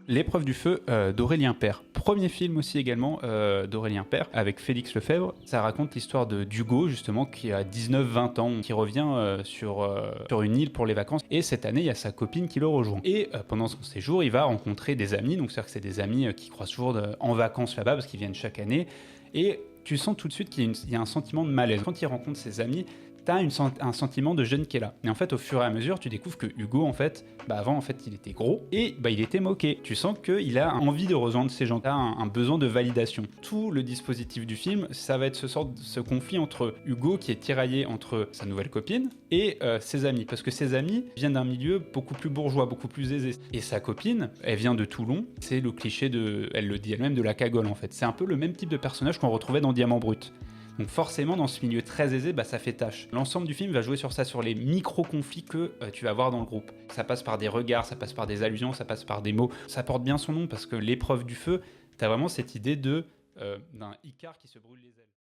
L'épreuve du feu d'Aurélien Père. Premier film aussi également d'Aurélien Père avec Félix Lefebvre. Ça raconte l'histoire d'Hugo justement qui a 19-20 ans, qui revient sur une île pour les vacances. Et cette année, il y a sa copine qui le rejoint. Et pendant son séjour, il va rencontrer des amis. Donc c'est-à-dire que c'est des amis qui croisent toujours en vacances là-bas parce qu'ils viennent chaque année. Et tu sens tout de suite qu'il y a un sentiment de malaise. Quand il rencontre ses amis, t'as un sentiment de jeune qui est là. Et en fait, au fur et à mesure, tu découvres que Hugo, en fait, avant, en fait, il était gros et il était moqué. Tu sens qu'il a envie de rejoindre ces gens, t'as un besoin de validation. Tout le dispositif du film, ça va être ce conflit entre Hugo qui est tiraillé entre sa nouvelle copine et ses amis. Parce que ses amis viennent d'un milieu beaucoup plus bourgeois, beaucoup plus aisé. Et sa copine, elle vient de Toulon. C'est le cliché elle le dit elle-même, de la cagole, en fait. C'est un peu le même type de personnage qu'on retrouvait dans Diamant Brut. Donc forcément, dans ce milieu très aisé, ça fait tâche. L'ensemble du film va jouer sur ça, sur les micro-conflits que tu vas avoir dans le groupe. Ça passe par des regards, ça passe par des allusions, ça passe par des mots. Ça porte bien son nom parce que l'épreuve du feu, t'as vraiment cette idée d'un Icare qui se brûle les ailes.